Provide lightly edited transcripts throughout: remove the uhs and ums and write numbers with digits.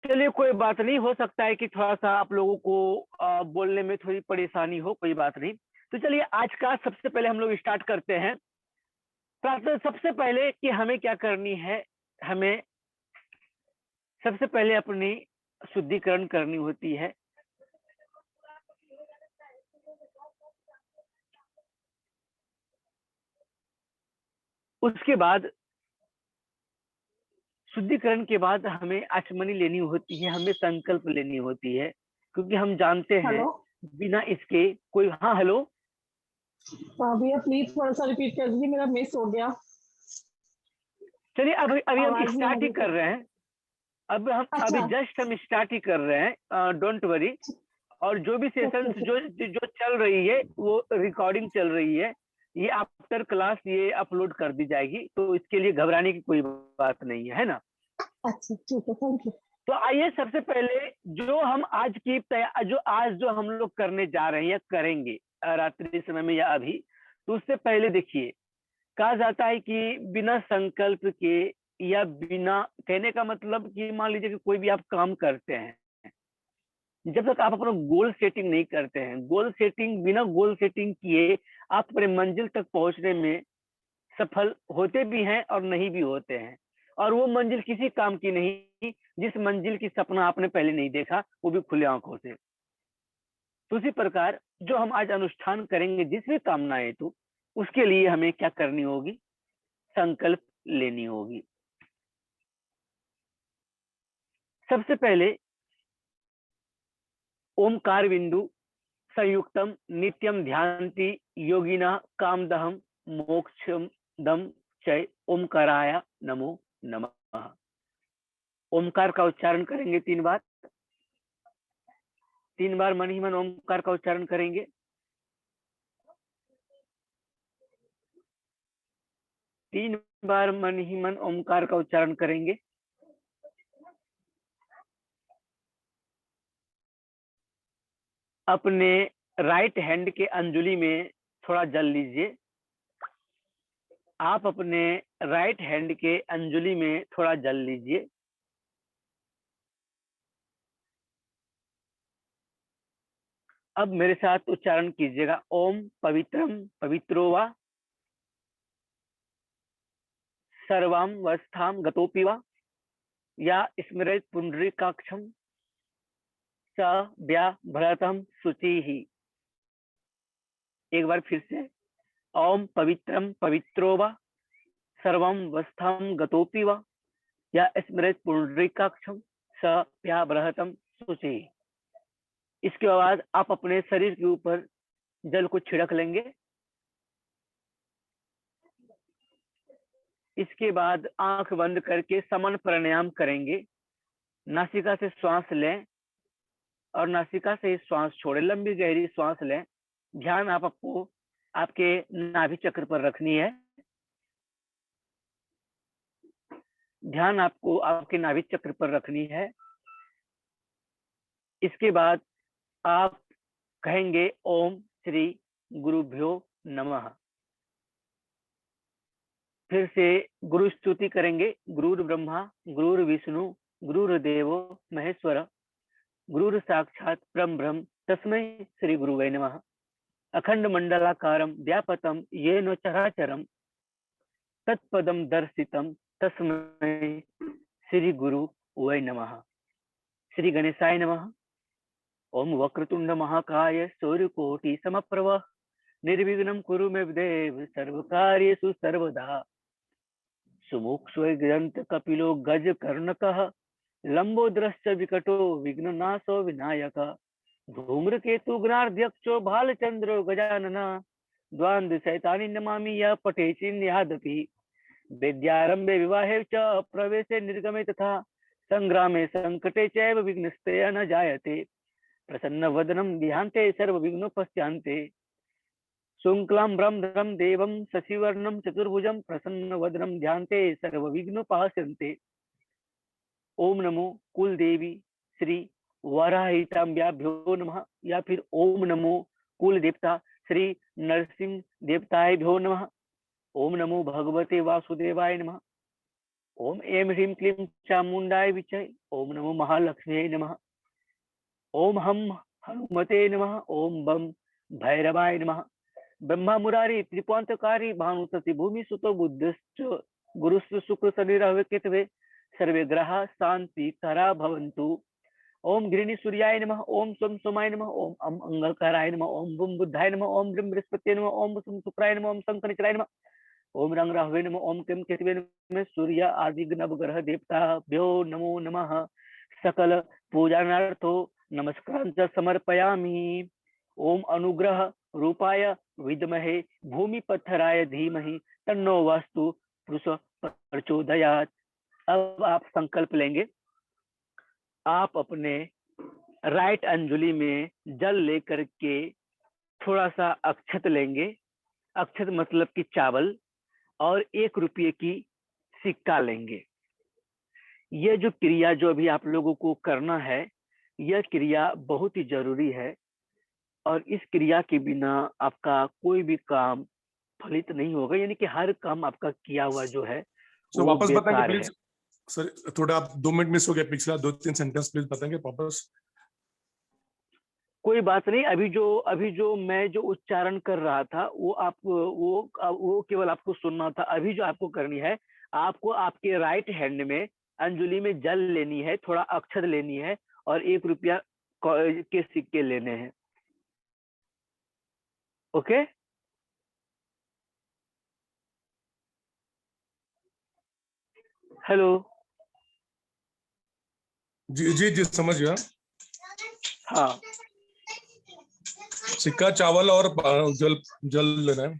चलिए कोई बात नहीं, हो सकता है कि थोड़ा सा आप लोगों को बोलने में थोड़ी परेशानी हो, कोई बात नहीं। तो चलिए आज का सबसे पहले हम लोग स्टार्ट करते हैं। सबसे पहले कि हमें क्या करनी है, हमें सबसे पहले अपनी शुद्धिकरण करनी होती है। उसके बाद शुद्धिकरण के बाद हमें आचमनी लेनी होती है, हमें संकल्प लेनी होती है, क्योंकि हम जानते हैं हेलो। बिना इसके कोई। हाँ हेलो। भैया प्लीज थोड़ा सा रिपीट कर दीजिए, मेरा मिस हो गया। चलिए अभी अभी हम आवाज नहीं आ स्टार्ट ही रही कर थी। रहे हैं। अब हम अभी अच्छा। जस्ट हम स्टार्ट ही कर रहे हैं, डोंट वरी। और जो भी ओके सेशंस ओके। जो चल रही है वो रिकॉर्डिंग चल रही है, ये आफ्टर क्लास ये अपलोड कर दी जाएगी, तो इसके लिए घबराने की कोई बात नहीं है ना। अच्छा ठीक है, थैंक यू। तो आइए सबसे पहले जो हम आज की जो हम लोग करने जा रहे हैं या करेंगे रात्रि समय में या अभी, तो उससे पहले देखिए, कहा जाता है कि बिना संकल्प के या बिना, कहने का मतलब कि मान लीजिए कि कोई भी आप काम करते हैं, जब तक आप अपना गोल सेटिंग नहीं करते हैं, गोल सेटिंग बिना गोल सेटिंग किए आप अपने मंजिल तक पहुंचने में सफल होते भी हैं और नहीं भी होते हैं। और वो मंजिल किसी काम की नहीं जिस मंजिल की सपना आपने पहले नहीं देखा, वो भी खुले आंखों से। तो उसी प्रकार जो हम आज अनुष्ठान करेंगे जिस भी कामना हेतु, उसके लिए हमें क्या करनी होगी, संकल्प लेनी होगी। सबसे पहले ओमकार बिंदु संयुक्तम नित्यम ध्यान्ति योगिना कामदहम मोक्षदम चय ओमकाराय नमो नमः। ओमकार का उच्चारण करेंगे 3 बार। 3 बार मन ही मन ओमकार का उच्चारण करेंगे। 3 बार मन ही मन ओमकार का उच्चारण करेंगे। अपने राइट हैंड के अंजुली में थोड़ा जल लीजिए। आप अपने राइट हैंड के अंजुली में थोड़ा जल लीजिए। अब मेरे साथ उच्चारण कीजिएगा, ओम पवित्रम पवित्रो वा सर्वावस्थां गतोपि वा या स्मरेत् पुंडरीकाक्षं स व्याभ्रतं शुचिः। एक बार फिर से, ओम पवित्रम पवित्रो वा सर्वावस्थां गतोपि वा या स्मरेत् पुंडरीकाक्षं स व्याभ्रतं शुचिः। इसके बाद आप अपने शरीर के ऊपर जल को छिड़क लेंगे। इसके बाद आंख बंद करके समन प्राणायाम करेंगे। नासिका से श्वास लें और नासिका से श्वास छोड़ें, लंबी गहरी श्वास लें। ध्यान आपको आपके नाभि चक्र पर रखनी है। ध्यान आपको आपके नाभि चक्र पर रखनी है। इसके बाद आप कहेंगे ओम श्री गुरुभ्यो नमः। फिर से गुरु स्तुति करेंगे, गुरुर् ब्रह्मा गुरुर्विष्णु गुरुर्देवो महेश्वर गुरुर साक्षात परम ब्रह्म तस्मै श्री गुरुवे नमः। अखंड मंडलाकारं व्यापतं येन चराचरं तत्पदं दर्शितं तस्मै श्री गुरु वै नमः। श्री गणेशाय नमः। ओम वक्रतुंड महाकाय सूर्यकोटि समप्रभ निर्विघ्नं कुरु मे देव सर्वकार्येषु सर्वदा। सुमुख कपिलो गज कर्णकः लंबोदरश्च विकटो विघ्ननाशो विनायक धूम्रकेतु गणाध्यक्षो भालचंद्रो गजानन द्वांद्व शैतानि नमामि यः पठे चिन्यादपि विद्यारंभे विवाहे च प्रवेशे निर्गमे तथा संग्रामे संकटे चैव विघ्नस्ते न जायते प्रसन्न वदनं ध्यान्ते सर्व विघ्नोपशान्ते शुक्लां ब्रह्मधरं देवं शशिवर्णं चतुर्भुजं प्रसन्नवदनं ध्यान्ते सर्वविघ्नोपशान्ते। ओम नमो कुल देवी श्री वराहिताम्ब्याभ्यो नमः या फिर ओम नमो कुल देवता श्री नरसिंह देवताभ्यो नमः। ओम नमो भगवते वासुदेवाय नमः। ओम ऐं ह्रीं क्लीं चामुंडाय विचय, ओम नमो महालक्ष्मी नमः, ओम हम हनुमते नमः, ओम बम भैरवाय नमः। ब्रह्मा मुरारी त्रिपुरांतकारी भानुसति भूमि सुतो बुद्धश्च गुरुश्च शुक्र शनिरः केतवे सर्वे ग्रहा शांति तरा भवन्तु। ओम गृहिणी सूर्याय नमः, ओम सोम सोमाय नमः, ओम अम अंगलकाराय नमः, ओम बुम बुद्धाय नमः, ओम ब्रह्म बृहस्पति नमः, ओम सुम शुक्राय नमः, ओम शंकराय नमः, ओम रंग राहवे नमः, ओम केम केतवे नमः। सूर्य आदि नवग्रह देवताभ्यो नमो नमः। सकल पूजनार्थो नमस्कार समर्पयामि। ओम अनुग्रह रूपाय विद्महे भूमि पत्थराय धीमहि तन्नो वास्तु पुरुष प्रचोदयात्। अब आप संकल्प लेंगे। आप अपने राइट अंजुली में जल लेकर के थोड़ा सा अक्षत लेंगे। अक्षत मतलब कि चावल, और 1 रुपये की सिक्का लेंगे। यह जो क्रिया जो अभी आप लोगों को करना है, यह क्रिया बहुत ही जरूरी है, और इस क्रिया के बिना आपका कोई भी काम फलित नहीं होगा, यानी कि हर काम आपका किया हुआ जो है सर वो वापस बताएंगे बेकार है। प्लीज। सर थोड़ा आप 2 मिनट मिस हो गया, पिछला 2-3 सेंटेंस प्लीज बताएंगे वापस। कोई बात नहीं, अभी जो मैं जो उच्चारण कर रहा था वो केवल आपको सुनना था। अभी जो आपको करनी है, आपको आपके राइट हैंड में अंजुली में जल लेनी है, थोड़ा अक्षत लेनी है, और 1 रुपया के सिक्के लेने हैं। Okay, hello. जी जी जी समझ गया। हाँ, सिक्का, चावल और जल जल लेना है।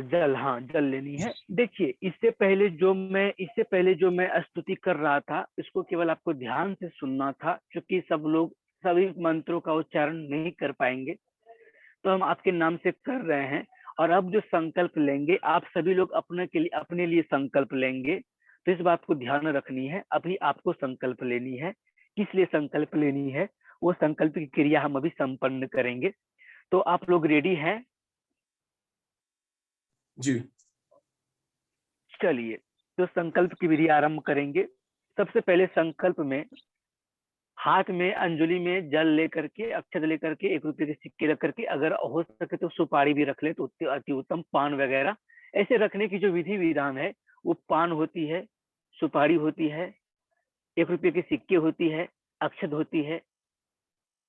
जल हाँ, जल लेनी है। देखिए, इससे पहले जो मैं स्तुति कर रहा था, इसको केवल आपको ध्यान से सुनना था, क्योंकि सब लोग सभी मंत्रों का उच्चारण नहीं कर पाएंगे, तो हम आपके नाम से कर रहे हैं। और अब जो संकल्प लेंगे, आप सभी लोग अपने लिए संकल्प लेंगे, तो इस बात को ध्यान रखनी है। अभी आपको संकल्प लेनी है। किस लिए संकल्प लेनी है, वो संकल्प की क्रिया हम अभी संपन्न करेंगे। तो आप लोग रेडी हैं? जी चलिए, तो संकल्प की विधि आरंभ करेंगे। सबसे पहले संकल्प में हाथ में अंजुली में जल लेकर के, अक्षत लेकर के, 1 रुपये के सिक्के रख करके, अगर हो सके तो सुपारी भी रख ले तो अति उत्तम, पान वगैरह। ऐसे रखने की जो विधि विधान है, वो पान होती है, सुपारी होती है, 1 रुपये के सिक्के होती है, अक्षत होती है,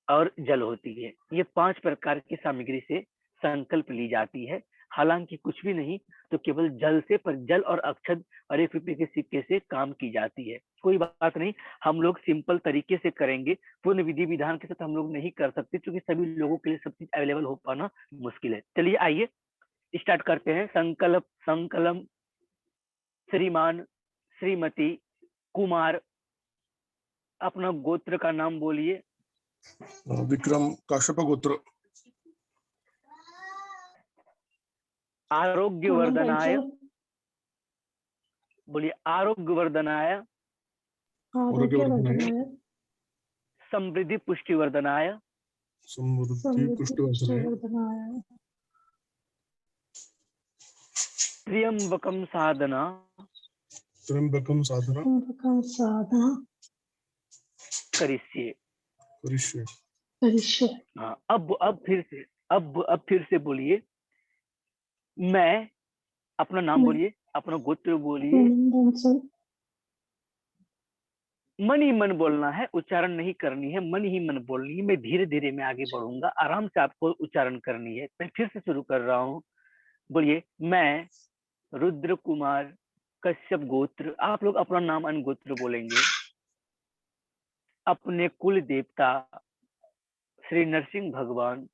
और जल होती है। ये 5 प्रकार की सामग्री से संकल्प ली जाती है। हालांकि कुछ भी नहीं तो केवल जल से, पर जल और अक्षत और 1 रुपये के सिक्के से काम की जाती है। कोई बात नहीं, हम लोग सिंपल तरीके से करेंगे। पूर्ण विधि विधान के साथ हम लोग नहीं कर सकते, क्योंकि सभी लोगों के लिए सब चीज अवेलेबल हो पाना मुश्किल है। चलिए आइए स्टार्ट करते हैं। संकल्प संकलम श्रीमान, श्रीमती, कुमार। अपना गोत्र का नाम बोलिए। विक्रम काश्यप गोत्र। आरोग्य वर्धनाय, बोलिए आरोग्य वर्धनाय, आरोग्य वर्धनाय, समृद्धि पुष्टि वर्धनाय, समृद्धि पुष्टि वर्धनाय, त्र्यंबकम साधना, त्र्यंबकम साधना करिष्ये। करिष्ये। हाँ, अब फिर से बोलिए। मैं, अपना नाम बोलिए, अपना गोत्र बोलिए। मन ही मन बोलना है, उच्चारण नहीं करनी है, मन ही मन बोलनी है। मैं धीरे धीरे मैं आगे बढ़ूंगा, आराम से आपको उच्चारण करनी है। मैं फिर से शुरू कर रहा हूँ। बोलिए, मैं रुद्र कुमार कश्यप गोत्र। आप लोग अपना नाम अनगोत्र बोलेंगे। अपने कुल देवता श्री नरसिंह भगवान,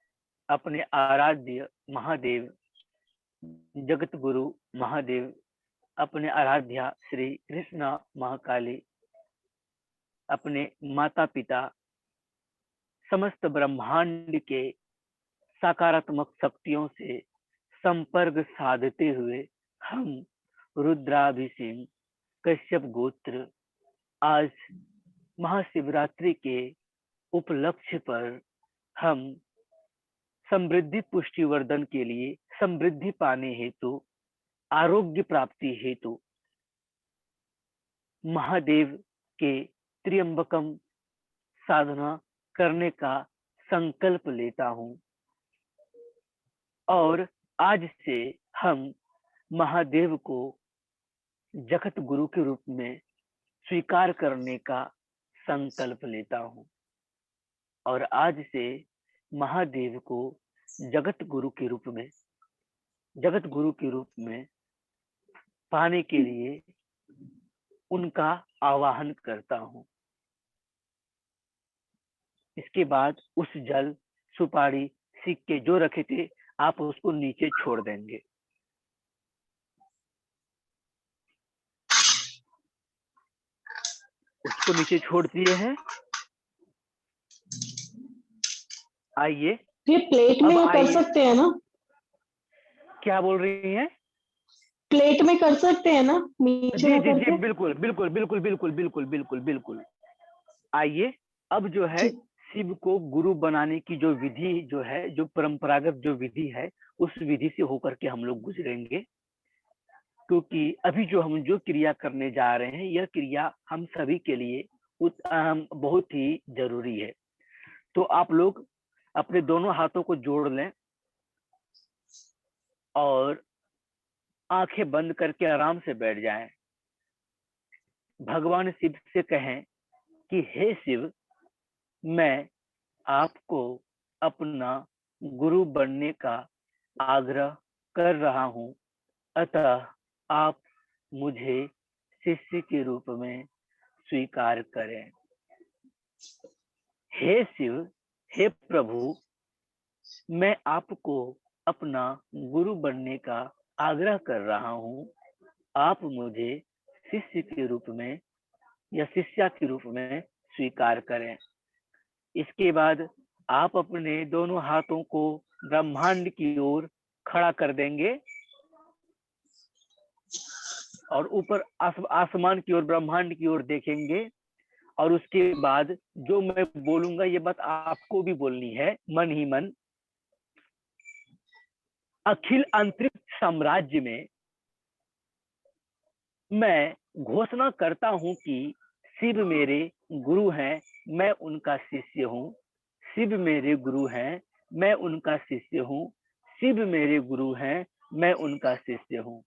अपने आराध्य महादेव जगत गुरु महादेव, अपने आराध्या श्री कृष्णा महाकाली, अपने माता पिता, समस्त ब्रह्मांड के सकारात्मक शक्तियों से संपर्क साधते हुए हम रुद्राभिषेक कश्यप गोत्र आज महाशिवरात्रि के उपलक्ष्य पर हम समृद्धि पुष्टि वर्धन के लिए, समृद्धि पाने हेतु, आरोग्य प्राप्ति हेतु महादेव के त्र्यंबकम साधना करने का संकल्प लेता हूँ और आज से हम महादेव को जगत गुरु के रूप में स्वीकार करने का संकल्प लेता हूँ और आज से महादेव को जगत गुरु के रूप में पाने के लिए उनका आवाहन करता हूँ। इसके बाद उस जल, सुपारी, सिक्के जो रखे थे आप उसको नीचे छोड़ देंगे। उसको नीचे छोड़ दिए हैं। आइए ये प्लेट में अब कर आइए। सकते हैं ना? क्या बोल रही हैं? प्लेट में कर सकते हैं ना, नीचे जी ना जी जी करके? बिल्कुल बिल्कुल बिल्कुल बिल्कुल बिल्कुल बिल्कुल बिल्कुल। आइए अब जो है ठीक। शिव को गुरु बनाने की जो विधि जो है, जो परंपरागत जो विधि है, उस विधि से होकर के हम लोग गुजरेंगे, क्योंकि अभी जो हम जो क्रिया करने जा रहे हैं यह क्रिया हम सभी के लिए बहुत ही जरूरी है। तो आप लोग अपने दोनों हाथों को जोड़ लें और आंखें बंद करके आराम से बैठ जाएं। भगवान शिव से कहें कि हे शिव, मैं आपको अपना गुरु बनने का आग्रह कर रहा हूं, अतः आप मुझे शिष्य के रूप में स्वीकार करें। हे शिव, हे प्रभु, मैं आपको अपना गुरु बनने का आग्रह कर रहा हूं, आप मुझे शिष्य के रूप में या शिष्या के रूप में स्वीकार करें। इसके बाद आप अपने दोनों हाथों को ब्रह्मांड की ओर खड़ा कर देंगे और ऊपर आसमान की ओर, ब्रह्मांड की ओर देखेंगे और उसके बाद जो मैं बोलूंगा ये बात आपको भी बोलनी है मन ही मन। अखिल अंतरिक्ष साम्राज्य में मैं घोषणा करता हूं कि शिव मेरे गुरु हैं, मैं उनका शिष्य हूँ। शिव मेरे गुरु हैं, मैं उनका शिष्य हूँ। शिव मेरे गुरु हैं, मैं उनका शिष्य हूँ।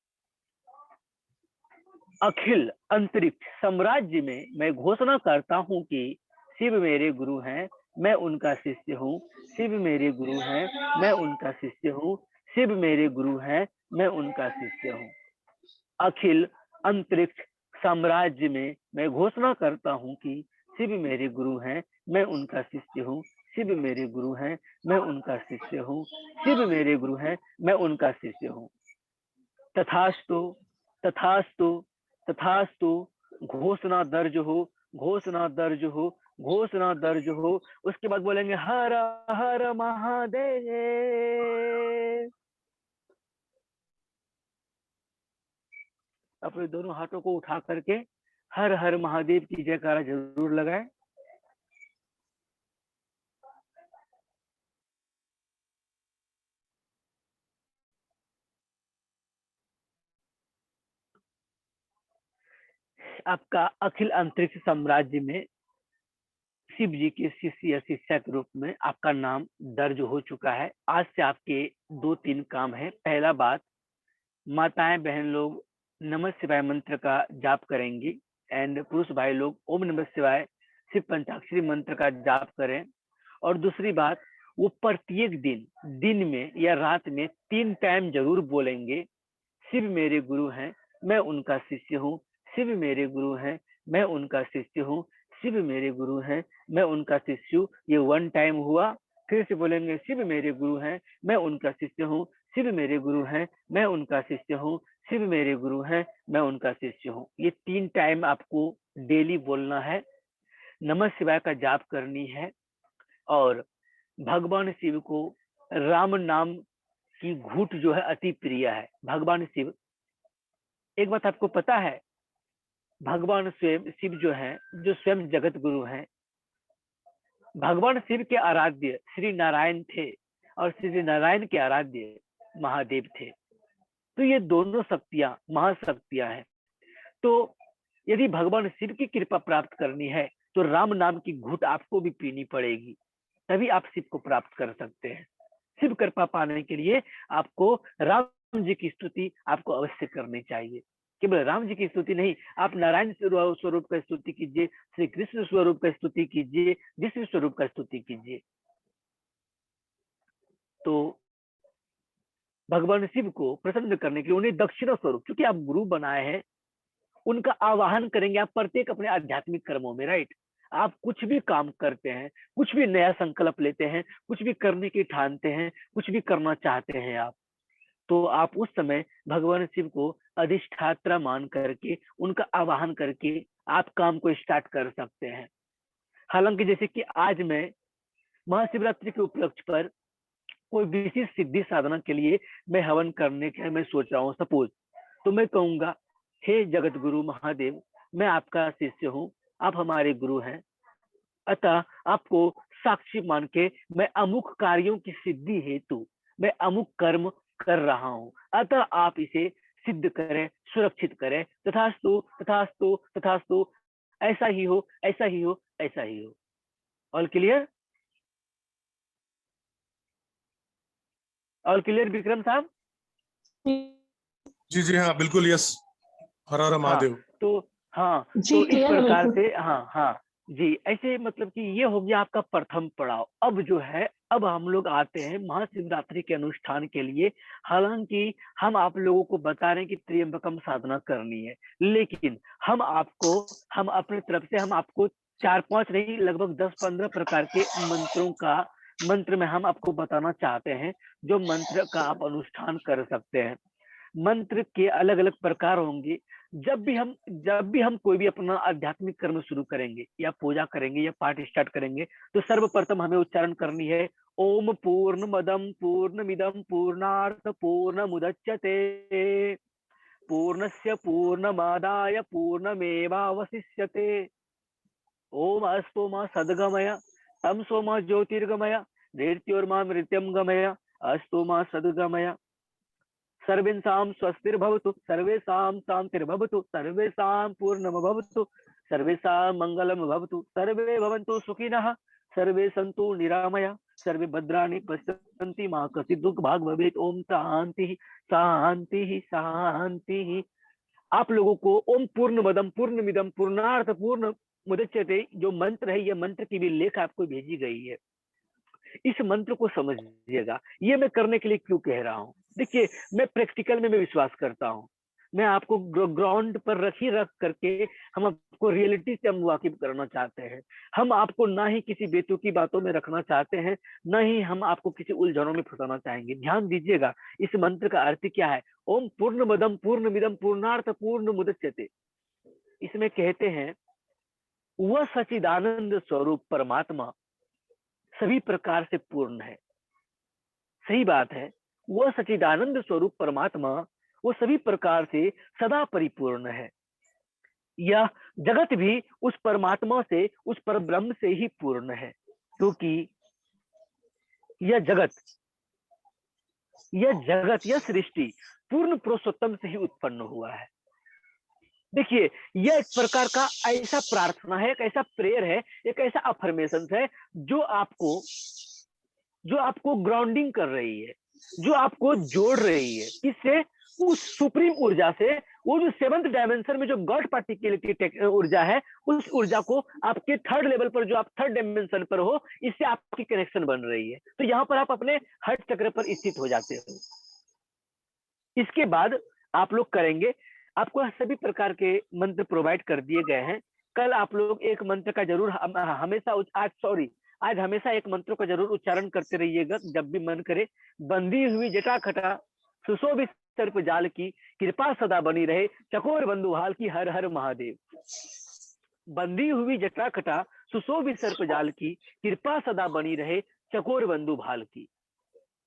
अखिल अंतरिक्ष साम्राज्य में मैं घोषणा करता हूँ कि शिव मेरे गुरु हैं, मैं उनका शिष्य हूँ। शिव मेरे गुरु हैं, मैं उनका शिष्य हूँ। शिव मेरे गुरु हैं, मैं उनका शिष्य हूँ। अखिल अंतरिक्ष साम्राज्य में मैं घोषणा करता हूँ कि शिव मेरे गुरु हैं, मैं उनका शिष्य हूँ। शिव मेरे गुरु हैं, मैं उनका शिष्य हूँ। शिव मेरे गुरु हैं, मैं उनका शिष्य हूँ। तथास्तु तथास्तु तथास्तु। घोषणा दर्ज हो, घोषणा दर्ज हो, घोषणा दर्ज हो। उसके बाद बोलेंगे हर हर महादेव। अपने दोनों हाथों को उठा करके हर हर महादेव की जयकारा जरूर लगाएं। आपका अखिल अंतरिक्ष साम्राज्य में शिव जी के शिष्य या शिष्या के रूप में आपका नाम दर्ज हो चुका है। आज से आपके 2-3 काम है। पहला बात, माताएं बहन लोग नमः शिवाय मंत्र का जाप करेंगी एंड पुरुष भाई लोग ओम नमः शिवाय शिव पंचाक्षरी मंत्र का जाप करें। और दूसरी बात, वो प्रत्येक दिन में या रात में 3 टाइम जरूर बोलेंगे, शिव मेरे गुरु हैं, मैं उनका शिष्य हूँ। शिव मेरे गुरु हैं, मैं उनका शिष्य हूँ। शिव मेरे गुरु हैं, मैं उनका शिष्य हूँ। ये 1 टाइम हुआ। फिर से बोलेंगे शिव मेरे गुरु हैं, मैं उनका शिष्य हूँ। शिव मेरे गुरु हैं, मैं उनका शिष्य हूँ। शिव मेरे गुरु हैं, मैं उनका शिष्य हूँ। ये 3 टाइम आपको डेली बोलना है। नमः शिवाय का जाप करनी है और भगवान शिव को राम नाम की घूट जो है अति प्रिय है। भगवान शिव, एक बात आपको पता है, भगवान स्वयं शिव जो है, जो स्वयं जगत गुरु हैं, भगवान शिव के आराध्य श्री नारायण थे और श्री नारायण के आराध्य महादेव थे। तो ये दोनों शक्तियां महाशक्तियां हैं। तो यदि भगवान शिव की कृपा प्राप्त करनी है तो राम नाम की घूंट आपको भी पीनी पड़ेगी, तभी आप शिव को प्राप्त कर सकते हैं। शिव कृपा पाने के लिए आपको राम जी की स्तुति आपको अवश्य करनी चाहिए। केवल राम जी की स्तुति नहीं, आप नारायण स्वरूप का स्तुति कीजिए, श्री कृष्ण स्वरूप का स्तुति कीजिए, विष्णु स्वरूप का स्तुति कीजिए। तो भगवान शिव को प्रसन्न करने के लिए उन्हें दक्षिणा स्वरूप, क्योंकि आप गुरु बनाए हैं, उनका आवाहन करेंगे आप प्रत्येक अपने आध्यात्मिक कर्मों में, राइट। आप कुछ भी काम करते हैं, कुछ भी नया संकल्प लेते हैं, कुछ भी करने की ठानते हैं, कुछ भी करना चाहते हैं आप, तो आप उस समय भगवान शिव को अधिष्ठात्रा मान करके उनका आवाहन करके आप काम को स्टार्ट कर सकते हैं। हालांकि जैसे कि आज मैं महाशिवरात्रि के उपलक्ष्य पर कोई विशेष सिद्धि साधना के लिए मैं हवन करने के मैं सोच रहा हूँ सपोज, तो मैं कहूंगा हे जगत गुरु महादेव, मैं आपका शिष्य हूँ, आप हमारे गुरु हैं, अतः आपको साक्षी मान के मैं अमुक कार्यों की सिद्धि हेतु मैं अमुक कर्म कर रहा हूँ, अतः आप इसे सिद्ध करें, सुरक्षित करें, तथास्तु तथास्तु तथास्तु, ऐसा ही हो ऐसा ही हो ऐसा ही हो। All clear? All clear Vikram साहब? जी जी हाँ बिल्कुल, यस, हर हर हाँ, महादेव। तो हाँ, जी तो इस क्लियर है प्रकार बिल्कुल। से हाँ हाँ जी, ऐसे मतलब कि ये हो गया आपका प्रथम पड़ाव। अब जो है, अब हम लोग आते हैं महाशिवरात्रि के अनुष्ठान के लिए। हालांकि हम आप लोगों को बता रहे हैं कि त्र्यंबकम साधना करनी है, लेकिन हम अपने तरफ से हम आपको 4-5 नहीं, लगभग 10-15 प्रकार के मंत्र में हम आपको बताना चाहते हैं, जो मंत्र का आप अनुष्ठान कर सकते हैं। मंत्र के अलग अलग प्रकार होंगे। जब भी हम कोई भी अपना आध्यात्मिक कर्म शुरू करेंगे या पूजा करेंगे या पाठ स्टार्ट करेंगे, तो सर्वप्रथम हमें उच्चारण करनी है ओम पूर्णमदं पूर्णमिदं पूर्णार्थ पूर्णमुदच्यते पूर्णस्य पूर्णमादाय पूर्णमेवावशिष्यते। ओम अस्तु मा सद्गमय तम सोमा ज्योतिर्गमय नृत्योर्मा मृत्यम गमय अस्तु मा सद्गमय सर्वेषां स्वस्तिर्भवतु सर्वेषां शान्तिर्भवतु सर्वेषां पूर्णमभवतु सर्वेषां मङ्गलं भवतु सर्वे भवन्तु सुखिनः सर्वे सन्तु निरामया सर्वे भद्राणि पश्यन्ति मा कश्चित् दुःखभाग् भवेत्। ओम शांति शांति शांति। आप लोगों को ओम पूर्णमदं पूर्णमिदं पूर्णार्थ पूर्ण मुदच्यते जो मंत्र है, यह मंत्र की भी लेख आपको भेजी गई है। इस मंत्र को समझिएगा, ये मैं करने के लिए क्यों कह रहा हूँ। देखिए, मैं प्रैक्टिकल में मैं विश्वास करता हूँ, मैं आपको ग्राउंड पर रख करके हम आपको रियलिटी से हम वाकिफ करना चाहते हैं। हम आपको ना ही किसी बेतुकी बातों में रखना चाहते हैं, ना ही हम आपको किसी उलझनों में फंसाना चाहेंगे। ध्यान दीजिएगा, इस मंत्र का अर्थ क्या है। ओम पूर्णमदं पूर्णमिदं पूर्णार्थ पूर्णमुदच्यते, इसमें कहते हैं वह सच्चिदानंद स्वरूप परमात्मा सभी प्रकार से पूर्ण है। सही बात है, वह सच्चिदानंद स्वरूप परमात्मा वो सभी प्रकार से सदा परिपूर्ण है। यह जगत भी उस परमात्मा से, उस परब्रह्म से ही पूर्ण है, क्योंकि यह जगत यह सृष्टि पूर्ण पुरुषोत्तम से ही उत्पन्न हुआ है। देखिए, यह एक प्रकार का ऐसा प्रार्थना है, एक ऐसा प्रेयर है, एक ऐसा अफर्मेशन है जो आपको ग्राउंडिंग कर रही है, जो आपको जोड़ रही है किससे, उस सुप्रीम ऊर्जा से। वो जो 7th डायमेंशन में जो गॉड पार्टिकुलरिटी ऊर्जा है, उस ऊर्जा को आपके 3rd लेवल पर, जो आप 3rd डायमेंशन पर हो, इससे आपकी कनेक्शन बन रही है। तो यहाँ पर आप अपने हार्ट चक्र पर स्थित हो जाते हो। इसके बाद आप लोग करेंगे, आपको सभी प्रकार के मंत्र प्रोवाइड कर दिए गए हैं। कल आप लोग एक मंत्र का जरूर आज हमेशा एक मंत्र का जरूर उच्चारण करते रहिएगा जब भी मन करे। बंदी हुई जटाखटा सुशोभित सर्प जाल की कृपा सदा बनी रहे चकोर बंधु हाल की हर हर महादेव। बंदी हुई जटाखटा सुशोभित सर्प जाल की कृपा सदा बनी रहे चकोर बंधु भाल की।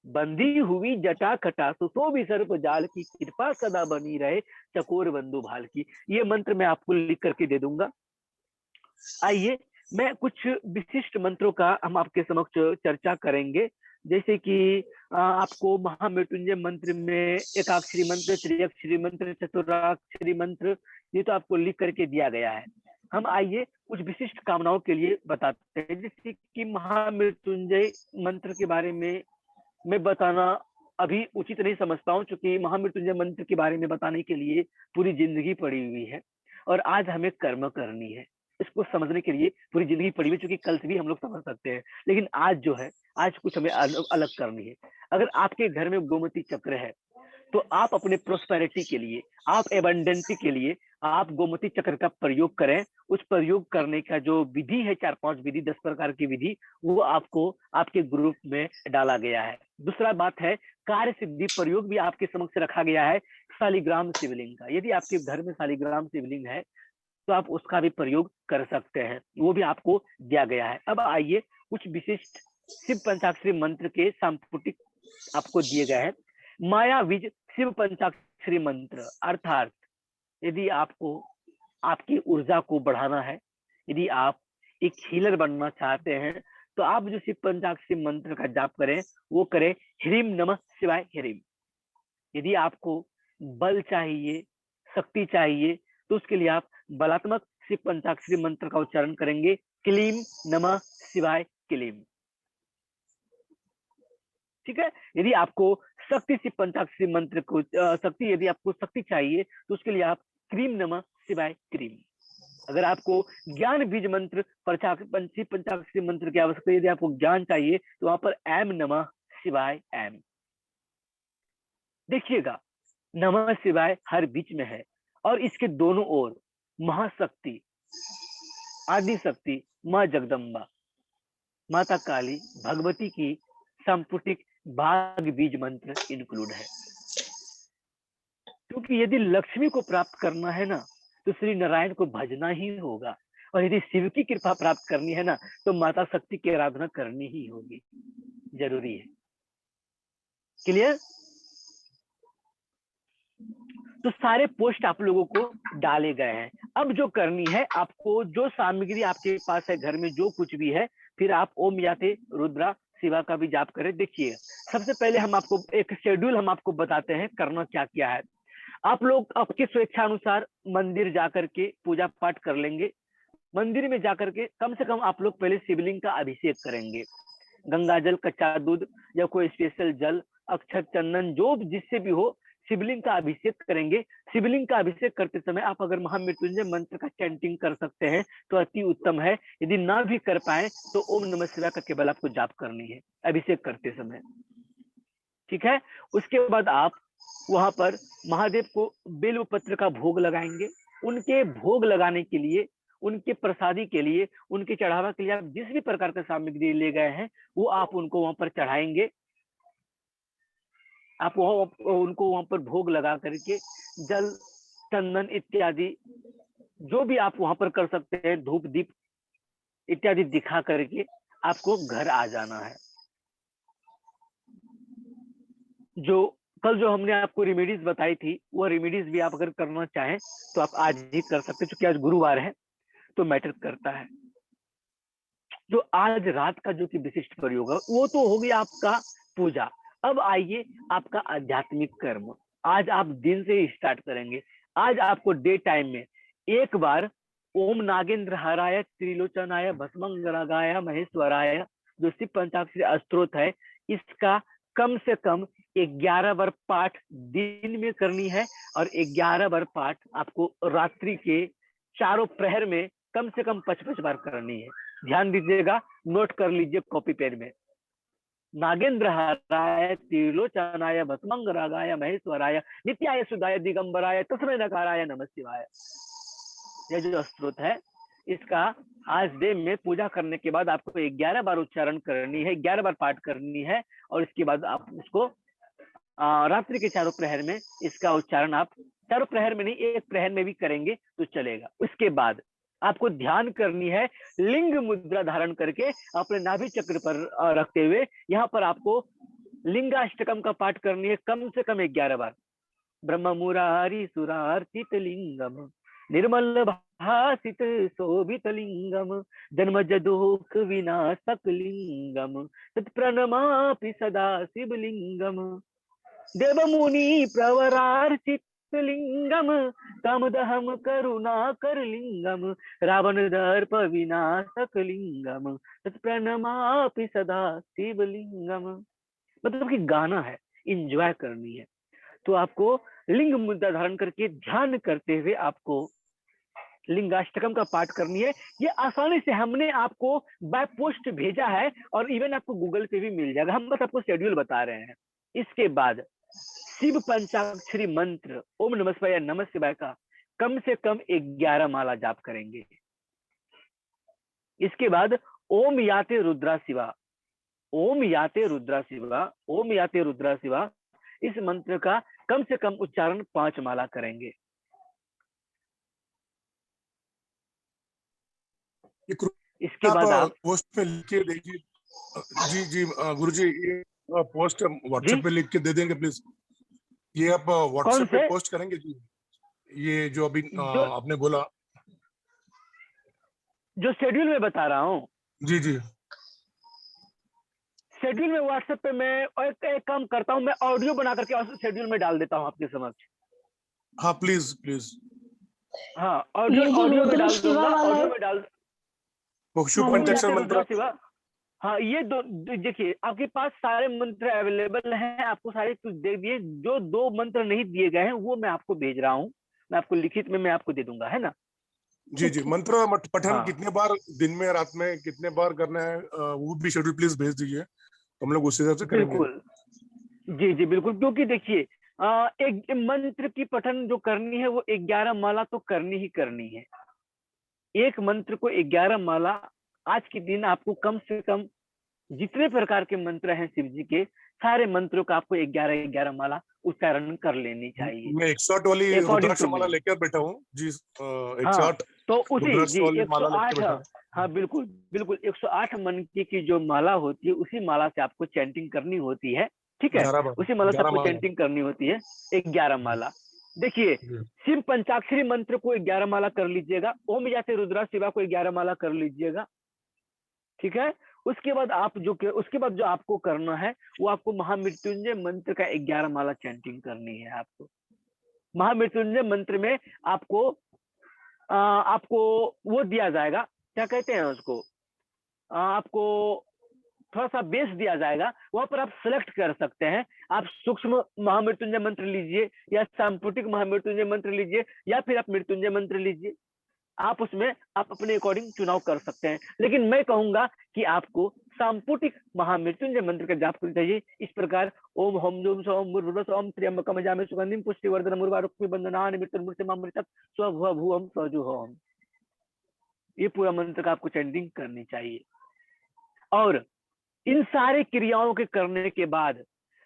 बंदी हुई जटाखटा सुशोभित सर्प जाल की कृपा सदा बनी रहे चकोर बंधु भाल की। ये मंत्र मैं आपको लिख करके दे दूंगा। आइए, मैं कुछ विशिष्ट मंत्रों का हम आपके समक्ष चर्चा करेंगे, जैसे कि आपको महामृत्युंजय मंत्र में एकाक्षरी मंत्र, त्रिअक्षरी मंत्र, चतुराक्षरी मंत्र, ये तो आपको लिख करके दिया गया है। हम आइए कुछ विशिष्ट कामनाओं के लिए बताते हैं। जैसे कि महामृत्युंजय मंत्र के बारे में मैं बताना अभी उचित नहीं समझता हूँ, क्योंकि महामृत्युंजय मंत्र के बारे में बताने के लिए पूरी जिंदगी पड़ी हुई है और आज हमें कर्म करनी है। इसको समझने के लिए पूरी जिंदगी पड़ी हुई, क्योंकि कल से भी हम लोग समझ सकते हैं, लेकिन आज जो है, आज कुछ हमें अलग करनी है। अगर आपके घर में गोमती चक्र है तो आप अपने प्रोस्पेरिटी के लिए, आप एबंडेंसी के लिए आप गोमती चक्र का प्रयोग करें। उस प्रयोग करने का जो विधि है, 4-5 विधि, 10 प्रकार की विधि, वो आपको आपके ग्रुप में डाला गया है। दूसरा बात है, कार्य सिद्धि प्रयोग भी आपके समक्ष रखा गया है शालिग्राम शिवलिंग का। यदि आपके घर में शालिग्राम शिवलिंग है तो आप उसका भी प्रयोग कर सकते हैं, वो भी आपको दिया गया है। अब आइए कुछ विशिष्ट शिव पंचाक्षरी मंत्र के संपुटिक आपको दिए गए हैं। माया बीज शिव पंचाक्षरी मंत्र, अर्थात यदि आपको आपकी ऊर्जा को बढ़ाना है, यदि आप एक हीलर बनना चाहते हैं, तो आप जो शिव पंचाक्षरी मंत्र का जाप करें, वो करें ह्रीम नमः शिवाय ह्रीम। यदि आपको बल चाहिए, शक्ति चाहिए, तो उसके लिए आप बलात्मक शिव पंचाक्षरी मंत्र का उच्चारण करेंगे, क्लीम नमः शिवाय क्लीम। ठीक है। यदि आपको शक्ति शिव पंचाक्षरी मंत्र को शक्ति, यदि आपको शक्ति चाहिए तो उसके लिए आप क्रीम नमः शिवाय क्रीम। अगर आपको ज्ञान बीज मंत्र शिव पंचाक्षरी मंत्र की आवश्यकता, यदि आपको ज्ञान चाहिए तो वहां पर एम नमः शिवाय एम। देखिएगा, नमः शिवाय हर बीच में है और इसके दोनों ओर महाशक्ति, आदि शक्ति, माँ जगदम्बा, माता काली, भगवती की संपुटिक भाग बीज मंत्र इंक्लूड है। क्योंकि यदि लक्ष्मी को प्राप्त करना है ना, तो श्री नारायण को भजना ही होगा, और यदि शिव की कृपा प्राप्त करनी है ना, तो माता शक्ति की आराधना करनी ही होगी, जरूरी है। क्लियर? तो सारे पोस्ट आप लोगों को डाले गए हैं। अब जो करनी है आपको, जो सामग्री आपके पास है घर में, जो कुछ भी है, फिर आप ओम याते रुद्रा शिवा का भी जाप करें। देखिए, सबसे पहले हम आपको एक शेड्यूल हम आपको बताते हैं करना क्या क्या है। आप लोग आपके स्वेच्छा अनुसार मंदिर जाकर के पूजा पाठ कर लेंगे। मंदिर में जाकर के कम से कम आप लोग पहले शिवलिंग का अभिषेक करेंगे। गंगा जल, कच्चा दूध या कोई स्पेशल जल, अक्षत, चंदन, जो जिससे भी हो, शिवलिंग का अभिषेक करेंगे। शिवलिंग का अभिषेक करते समय आप अगर महामृत्युंजय मंत्र का चैंटिंग कर सकते हैं तो अति उत्तम है। यदि ना भी कर पाए तो ओम नमः शिवाय का केवल आपको जाप करनी है अभिषेक करते समय। ठीक है। उसके बाद आप वहां पर महादेव को बेल पत्र का भोग लगाएंगे। उनके भोग लगाने के लिए, उनके प्रसादी के लिए, उनके चढ़ावा के लिए आप जिस भी प्रकार का सामग्री ले गए हैं वो आप उनको वहां पर चढ़ाएंगे। आप उनको वहां पर भोग लगा करके जल, चंदन इत्यादि जो भी आप वहां पर कर सकते हैं, धूप दीप इत्यादि दिखा करके आपको घर आ जाना है। जो कल जो हमने आपको रेमेडीज बताई थी, वो रेमेडीज भी आप अगर करना चाहें तो आप आज ही कर सकते हैं, क्योंकि आज गुरुवार है तो मैटर करता है। जो आज रात का जो कि विशिष्ट प्रयोग है वो तो हो गया आपका पूजा। अब आइए आपका आध्यात्मिक कर्म। आज आप दिन से ही स्टार्ट करेंगे। आज आपको डे टाइम में एक बार ओम नागेंद्र हराय त्रिलोचनाय भस्मंगरागाय महेश्वराय, जो शिव पंचाक्षरी स्तोत्र है, इसका कम से कम 11 बार पाठ दिन में करनी है और 11 बार पाठ आपको रात्रि के चारों प्रहर में कम से कम 55 बार करनी है। ध्यान दीजिएगा, नोट कर लीजिए कॉपी पेन में। नागेंद्र हाराय त्रिलोचनाय भस्मंगरागाय महेश्वराय नित्याय सुधाय दिगंबराय तस्मै नकाराय नमः शिवाय। यह जो स्तोत्र है, इसका आज डे में पूजा करने के बाद आपको 11 बार उच्चारण करनी है, 11 बार पाठ करनी है, और इसके बाद आप उसको रात्रि के चारों प्रहर में इसका उच्चारण, आप चारों प्रहर में नहीं, एक प्रहर में भी करेंगे तो चलेगा। उसके बाद आपको ध्यान करनी है, लिंग मुद्रा धारण करके अपने नाभि चक्र पर रखते हुए यहाँ पर आपको लिंगाष्टकम का पाठ करनी है कम से कम 11 बार। ब्रह्म मुरारी सुरार्चित लिंगम निर्मल भासित शोभित लिंगम जन्मज दुःख विनाशक लिंगम तत्प्रणमापि सदा शिवलिंगम देव मुनि प्रवरार्चित लिंगम कामदहम करुणाकर लिंगम रावण दर्प विनाशक लिंगम तत्प्रणमापि सदा शिवलिंगम। मतलब कि गाना है, इंजॉय करनी है, तो आपको लिंग मुद्रा धारण करके ध्यान करते हुए आपको लिंगाष्टकम का पाठ करनी है। ये आसानी से हमने आपको बाय पोस्ट भेजा है और इवन आपको गूगल पे भी मिल जाएगा, हम बस आपको शेड्यूल बता रहे हैं। इसके बाद शिव पंचाक्षरी मंत्र ओम नमः शिवाय या नमः शिवाय का कम से कम 11 माला जाप करेंगे। इसके बाद ओम याते रुद्रा शिवा, ओम याते रुद्रा शिवा, ओम याते रुद्रा शिवा, इस मंत्र का कम से कम उच्चारण 5 माला करेंगे। इसके बाद आप पोस्ट पे लिख के देखिए। जी जी गुरुजी, ये पोस्ट व्हाट्सएप पे लिख के दे देंगे प्लीज। ये आप व्हाट्सएप पे पोस्ट करेंगे जी, ये जो अभी आपने बोला, जो शेड्यूल में बता रहा हूँ। जी जी शेड्यूल में व्हाट्सएप पे मैं एक काम करता हूँ, मैं ऑडियो बना करके शेड्यूल में डाल देता हूँ आपके समक्ष। हाँ प्लीज प्लीज। हाँ ऑडियो में डाल दूंगा, ऑडियो में डाल शिव पंचाक्षर मंत्र। हाँ ये दो देखिए, आपके पास सारे मंत्र अवेलेबल हैं, आपको सारे कुछ दे दिए। जो 2 मंत्र नहीं दिए गए हैं वो मैं आपको भेज रहा हूँ, मैं आपको लिखित में मैं आपको दे दूंगा, है ना। जी जी, मंत्र पठन कितने बार दिन में रात में कितने बार करना है वो भी शेड्यूल प्लीज भेज दीजिए, हम लोग उस हिसाब से करेंगे। बिल्कुल जी जी बिल्कुल, क्योंकि देखिए एक मंत्र की पठन जो करनी है वो 11 माला तो करनी ही करनी है। एक मंत्र को 11 माला, आज के दिन आपको कम से कम जितने प्रकार के मंत्र हैं शिव जी के, सारे मंत्रों का आपको 11 माला उच्चारण कर लेनी चाहिए। मैं 108 वाली रुद्राक्ष माला लेकर बैठा हूँ जी, 108 तो उसी जी 108, हाँ हाँ बिल्कुल बिल्कुल, 108 मन की जो माला होती है उसी माला से आपको चैंटिंग करनी होती है, ठीक है, उसी माला से आपको चैंटिंग करनी होती है 11 माला। देखिए शिव पंचाक्षरी मंत्र को 11 माला कर लीजिएगा, ओम याते रुद्रा शिवा को 11 माला कर लीजिएगा, ठीक है। उसके बाद जो आपको करना है वो आपको महामृत्युंजय मंत्र का 11 माला चैंटिंग करनी है। आपको महामृत्युंजय मंत्र में आपको वो दिया जाएगा, क्या कहते हैं उसको, आपको थोड़ा सा बेस दिया जाएगा, वहां पर आप सिलेक्ट कर सकते हैं। आप सूक्ष्म महामृत्युंजय मंत्र लीजिए या सांपुटिक महामृत्युंजय मंत्र लीजिए या फिर आप मृत्युंजय मंत्र लीजिए, आप उसमें आप अपने अकॉर्डिंग चुनाव कर सकते हैं। लेकिन मैं कहूंगा कि आपको सांपुटिक महामृत्युंजय मंत्र का जाप करना चाहिए इस प्रकार, ओम हम जोम सोम ओम त्र्यंबकम जामे सुगंधिम पुष्टिवर्धनम उर्वारुक्मि बंधनानि मृत्युर्मृत्यमामृतत् स्वभुव भुवम स्वजुहोम, ये पूरा मंत्र का आपको चैंटिंग करनी चाहिए। और इन सारे क्रियाओं के करने के बाद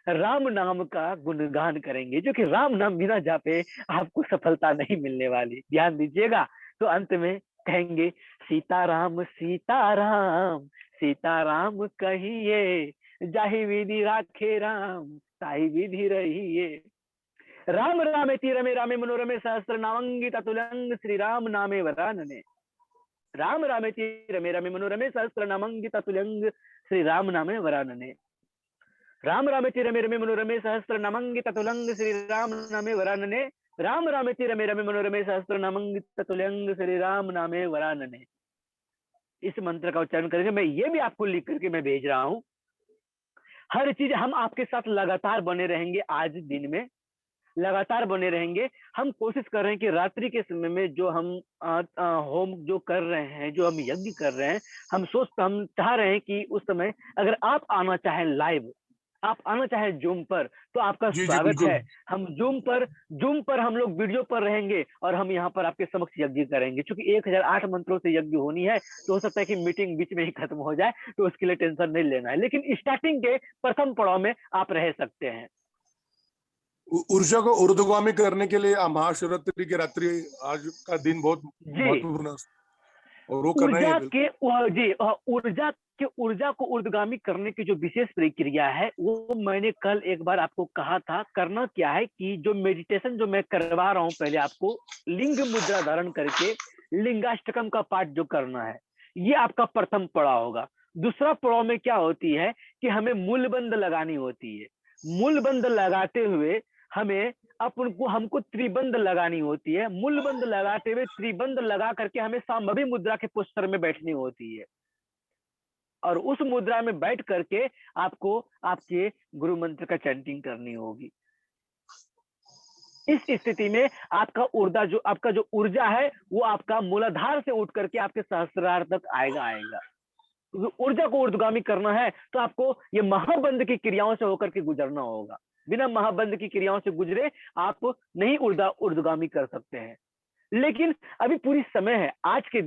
राम नाम का गुणगान करेंगे, जो कि राम नाम बिना जापे आपको सफलता नहीं मिलने वाली, ध्यान दीजिएगा। तो अंत में कहेंगे सीताराम सीताराम सीताराम कहिए, जाहि विधि राखे राम ताहि विधि रहिए। राम रामेति रमे रामे मनोरमे सहस्र नामंगित अतुल्यं श्री राम नामे वरानने। राम रामेति रमे रामे मनोरमे सहस्र नामंगित अतुल्यं श्री राम नामे वरानने। राम रामेति रमे रमे मनोरमे सहस्र नामंगित अतुल्यं श्री राम नामे वरानने। राम रामेति रमे रमे मनोरमे सहस्र नामंगित अतुल्यं श्री राम नामे वरानने। इस मंत्र का उच्चारण करेंगे। मैं ये भी आपको लिख करके मैं भेज रहा हूं। हर चीज हम आपके साथ लगातार बने रहेंगे, आज दिन में लगातार बने रहेंगे। हम कोशिश कर रहे हैं कि रात्रि के समय में जो हम होम जो कर रहे हैं, जो हम यज्ञ कर रहे हैं, हम चाह रहे हैं कि उस समय अगर आप आना चाहें लाइव, आप आना चाहे जूम पर, तो आपका स्वागत है। हम जूम पर हम लोग वीडियो पर रहेंगे और हम यहाँ पर आपके समक्ष यज्ञ करेंगे। क्योंकि 1008 मंत्रों से यज्ञ होनी है, तो हो सकता है कि मीटिंग बीच में ही खत्म हो जाए, तो उसके लिए टेंशन नहीं लेना है। लेकिन स्टार्टिंग के प्रथम पड़ाव में आप रह सकते हैं। ऊर्जा को ऊर्ध्वगामी करने के लिए महाशिवरात्रि की रात्रि आज का दिन बहुत महत्वपूर्ण है। और वो करना ही है बिल्कुल। ऊर्जा को ऊर्ध्वगामी करने की जो विशेष प्रक्रिया है वो मैंने कल एक बार आपको कहा था। करना क्या है कि जो मेडिटेशन जो मैं करवा रहा हूं, पहले आपको लिंग मुद्रा धारण करके लिंगाष्टकम का पाठ जो करना है, ये आपका प्रथम पड़ाव होगा। दूसरा पड़ाव में क्या होती है कि हमें मूलबंध लगानी होती है। मूलबंध लगाते हुए हमें हमको त्रिबंध लगानी होती है। मूलबंध लगाते हुए त्रिबंध लगा करके हमें सांभवी मुद्रा के पोस्टर में बैठनी होती है, और उस मुद्रा में बैठ करके आपको आपके गुरु मंत्र का चैंटिंग करनी होगी। इस स्थिति में आपका जो ऊर्जा है वो आपका मूलाधार से उठ करके आपके सहस्त्रार तक आएगा। क्योंकि ऊर्जा को ऊर्ध्वगामी करना है तो आपको ये महाबंध की क्रियाओं से होकर के गुजरना होगा। बिना महाबंध की क्रियाओं से गुजरे आप नहीं ऊर्ध्वगामी कर सकते हैं। लेकिन अभी पूरी समय है। आज के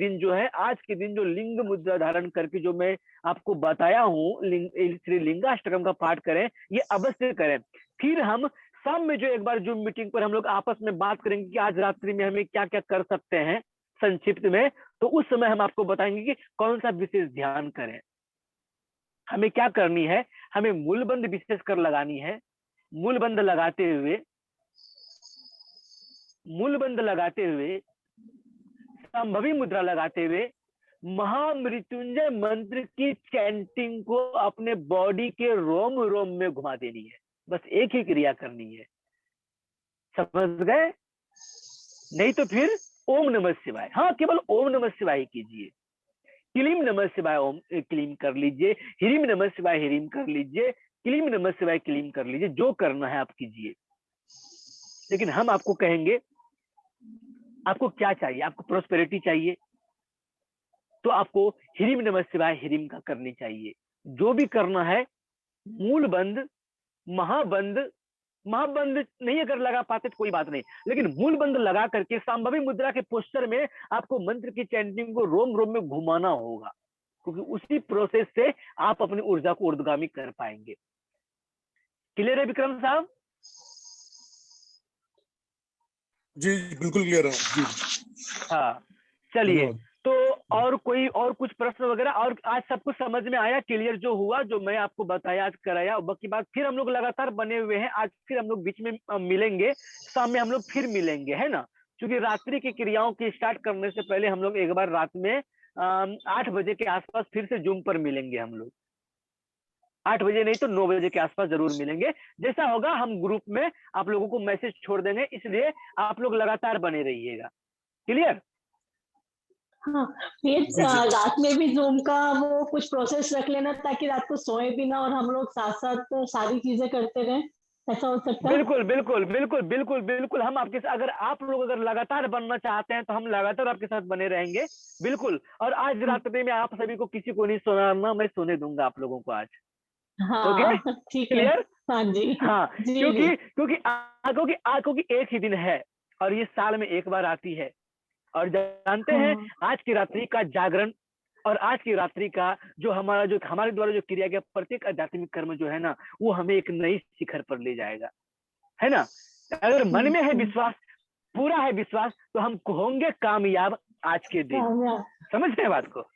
दिन जो लिंग मुद्रा धारण करके जो मैं आपको बताया हूँ, श्री लिंगाष्टकम का पाठ करें, ये अवश्य करें। फिर हम शाम में जो एक बार जूम मीटिंग पर हम लोग आपस में बात करेंगे कि आज रात्रि में हमें क्या क्या कर सकते हैं संक्षिप्त में, तो उस समय हम आपको बताएंगे कि कौन सा विशेष ध्यान करें। हमें क्या करनी है, हमें मूलबंध विशेष कर लगानी है। मूलबंध लगाते हुए संभवी मुद्रा लगाते हुए महामृत्युंजय मंत्र की चैंटिंग को अपने बॉडी के रोम रोम में घुमा देनी है। बस एक ही क्रिया करनी है, समझ गए? नहीं तो फिर ओम नमः शिवाय, हाँ केवल ओम नमः शिवाय कीजिए। क्लीम नमः शिवाय ओम क्लीम कर लीजिए, ह्रीम नमः शिवाय ह्रीम कर लीजिए, क्लीम नमः शिवाय क्लीम कर लीजिए, जो करना है आप कीजिए। लेकिन हम आपको कहेंगे आपको क्या चाहिए, आपको प्रोस्पेरिटी चाहिए तो आपको ह्रीम नमः शिवाय ह्रीम का करनी चाहिए। जो भी करना है मूलबंध महाबंध नहीं अगर लगा पाते तो कोई बात नहीं, लेकिन मूलबंध लगा करके सांभवी मुद्रा के पोस्टर में आपको मंत्र की चैंटिंग को रोम रोम में घुमाना होगा, क्योंकि उसी प्रोसेस से आप अपनी ऊर्जा को ऊर्ध्वगामी कर पाएंगे। क्लियर है विक्रम साहब? जी बिल्कुल क्लियर है जी। हाँ चलिए, तो और कुछ प्रश्न वगैरह? और आज सब कुछ समझ में आया, क्लियर जो हुआ, जो मैं आपको बताया आज कराया। बाकी बात फिर हम लोग लगातार बने हुए हैं। आज फिर हम लोग बीच में मिलेंगे, शाम में हम लोग फिर मिलेंगे, है ना? क्योंकि रात्रि की क्रियाओं की स्टार्ट करने से पहले हम लोग एक बार रात में 8 बजे के आसपास फिर से जूम पर मिलेंगे। हम लोग 8 बजे नहीं तो 9 बजे के आसपास जरूर मिलेंगे। जैसा होगा हम ग्रुप में आप लोगों को मैसेज छोड़ देंगे, इसलिए आप लोग लगातार बने रहिएगा। क्लियर? हाँ, ये रात में भी जूम का वो कुछ प्रोसेस रख लेना ताकि रात को सोए भी ना और हम लोग साथ साथ सारी चीजें करते रहें, ऐसा हो सकता है? बिल्कुल बिल्कुल बिल्कुल बिल्कुल बिल्कुल। हम आपके साथ, अगर आप लोग अगर लगातार बनना चाहते हैं तो हम लगातार आपके साथ बने रहेंगे, बिल्कुल। और आज रात में मैं आप सभी को, किसी को नहीं सुनाना, मैं सोने दूंगा आप लोगों को आज। हाँ ठीक है। क्लियर? हाँ जी हाँ, जी क्योंकि एक ही दिन है और ये साल में एक बार आती है। और जानते हैं आज की रात्रि का जागरण और आज की रात्रि का जो हमारे द्वारा जो किया गया प्रत्येक आध्यात्मिक कर्म जो है ना, वो हमें एक नई शिखर पर ले जाएगा, है ना? अगर मन में है विश्वास, पूरा है विश्वास, तो हम होंगे कामयाब आज के दिन। समझ रहे बात को?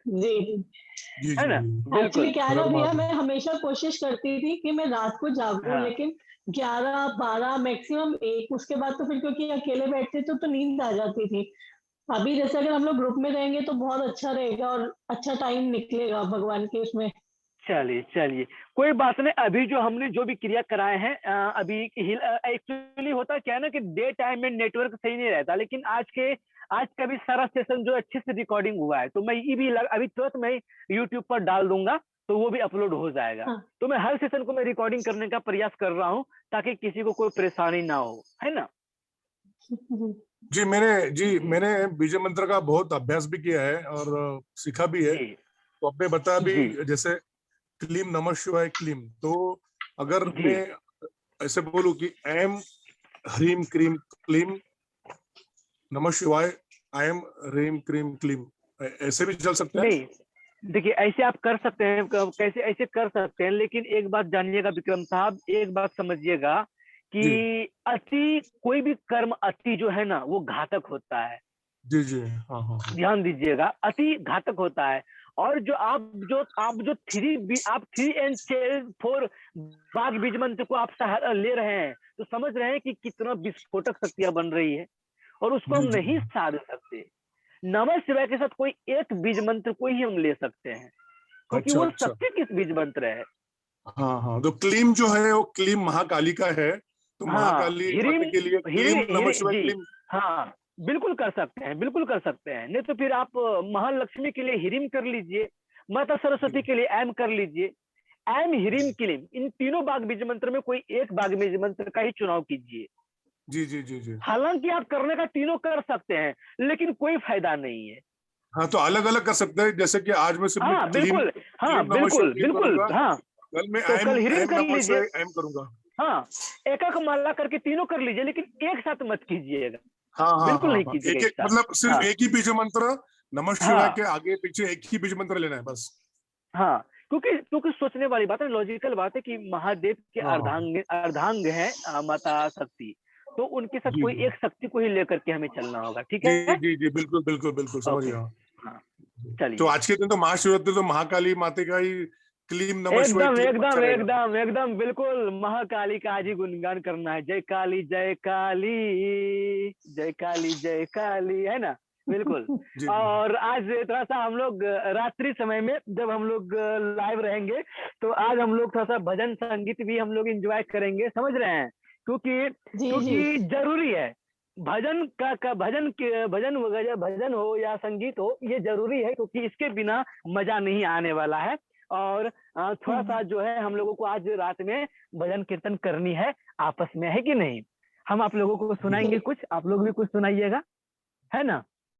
जी है ना? एक्चुअली क्या है भैया, मैं हमेशा कोशिश करती थी कि मैं रात को जागूं, हाँ। लेकिन 11, 12 मैक्सिमम 1, उसके बाद तो फिर क्योंकि अकेले बैठते तो नींद आ जाती थी। अभी जैसे अगर हम लोग ग्रुप में रहेंगे तो बहुत अच्छा रहेगा और अच्छा टाइम निकलेगा भगवान के उसमें। चलिए कोई बात नहीं। अभी जो हमने जो भी क्रिया कराए हैं, अभी एक्चुअली होता क्या है ना कि डे टाइम में नेटवर्क सही नहीं रहता, लेकिन आज का भी सारा सेशन जो अच्छे से रिकॉर्डिंग हुआ है, तो मैं ये भी अभी तुरंत मैं यूट्यूब पर डाल दूंगा, तो वो भी अपलोड हो जाएगा। हाँ। तो मैं हर सेशन को मैं रिकॉर्डिंग करने का प्रयास कर रहा हूँ ताकि किसी को कोई परेशानी ना हो, है ना? मैंने बीज मंत्र का बहुत अभ्यास भी किया है और सीखा भी है। तो आपने बताया भी, जैसे क्लीम नमः शिवाय क्लीम, तो अगर मैं ऐसे बोलूं कि एम ह्रीम क्रीम क्लीम नमः शिवाय, आई एम ह्रीम क्रीम क्लीम, ऐसे भी चल सकते हैं? नहीं, देखिए ऐसे आप कर सकते हैं, कैसे ऐसे कर सकते हैं, लेकिन एक बात जानिएगा विक्रम साहब, एक बात समझिएगा कि कोई भी कर्म अति जो है ना वो घातक होता है। जी जी, हाँ हाँ हाँ। ध्यान दीजिएगा, अति घातक होता है। और जो आप जो 3 एंड 4 बाघ बीज मंत्र को आप सहारा ले रहे हैं, तो समझ रहे हैं कि कितना विस्फोटक शक्तियां बन रही है, और उसको हम जी जी, नहीं साध सकते। नमः शिवाय के साथ कोई एक बीज मंत्र को ही हम ले सकते हैं, क्योंकि अच्छा वो अच्छा, शक्ति किस बीज मंत्र है। हाँ हाँ, तो क्लीम जो है वो क्लीम महाकाली का है, तो हाँ, महाकाली हिरिम, माता के लिए हिरि क्लीम नमः हिरि शिवाय जी, क्लीम। हाँ बिल्कुल कर सकते हैं, बिल्कुल कर सकते हैं। नहीं तो फिर आप महालक्ष्मी के लिए हिरिम कर लीजिए, माता सरस्वती के लिए ऐम कर लीजिए। ऐम, हिरिम, क्लीम, इन तीनों बाघ बीज मंत्र में कोई एक बाघ बीज मंत्र का ही चुनाव कीजिए। जी जी जी जी, हालांकि आप करने का तीनों कर सकते हैं, लेकिन कोई फायदा नहीं है। हाँ तो अलग अलग कर सकते हैं, जैसे कि आज मैं सिर्फ हाँ क्लीम बिल्कुल, हाँ क्लीम नमः शिवाय बिल्कुल क्लीम बिल्कुल, करूंगा, हाँ कल मैं तो ऐम कल हिरिम ऐम कर नमः लीजिए। शिवाय ऐम करूंगा। हाँ, एक एक माला करके तीनों कर लीजिए, लेकिन एक साथ मत कीजिएगा, हाँ हाँ बिल्कुल हाँ नहीं हाँ, कीजिएगा एक एक एक साथ। मतलब सिर्फ हाँ एक ही बीज मंत्र, नमः शिवाय हाँ के आगे पीछे एक ही बीज मंत्र लेना है बस। हाँ, क्योंकि क्योंकि सोचने वाली बात है, लॉजिकल बात है कि महादेव के हाँ हाँ, अर्धांग है माता शक्ति, तो उनके साथ जी कोई जी एक शक्ति को ही लेकर के हमें चलना होगा, ठीक जी है। जी जी, बिल्कुल बिल्कुल बिल्कुल समझ ओके, गया। हाँ तो चलिए, आज के दिन तो महाशिवरात्रि तो महाकाली माता का ही क्लीम नमः शिवाय एकदम क्लीम अच्छा एकदम रहेगा। एकदम एकदम बिल्कुल महाकाली का आज ही गुणगान करना है। जय काली जय काली, जय काली जय काली, है ना, बिल्कुल। जी जी और आज थोड़ा सा हम लोग रात्रि समय में जब हम लोग लाइव रहेंगे, तो आज हम लोग थोड़ा सा भजन संगीत भी हम लोग एंजॉय करेंगे, समझ रहे हैं, क्योंकि जी जी क्योंकि जरूरी है। भजन का भजन हो या संगीत हो, ये जरूरी है, क्योंकि इसके बिना मजा नहीं आने वाला है। और थोड़ा सा जो है हम लोगों को आज रात में भजन कीर्तन करनी है आपस में, है कि नहीं। हम आप लोगों को जी सुनाएंगे कुछ, आप लोग भी कुछ सुनाइएगा, है ना।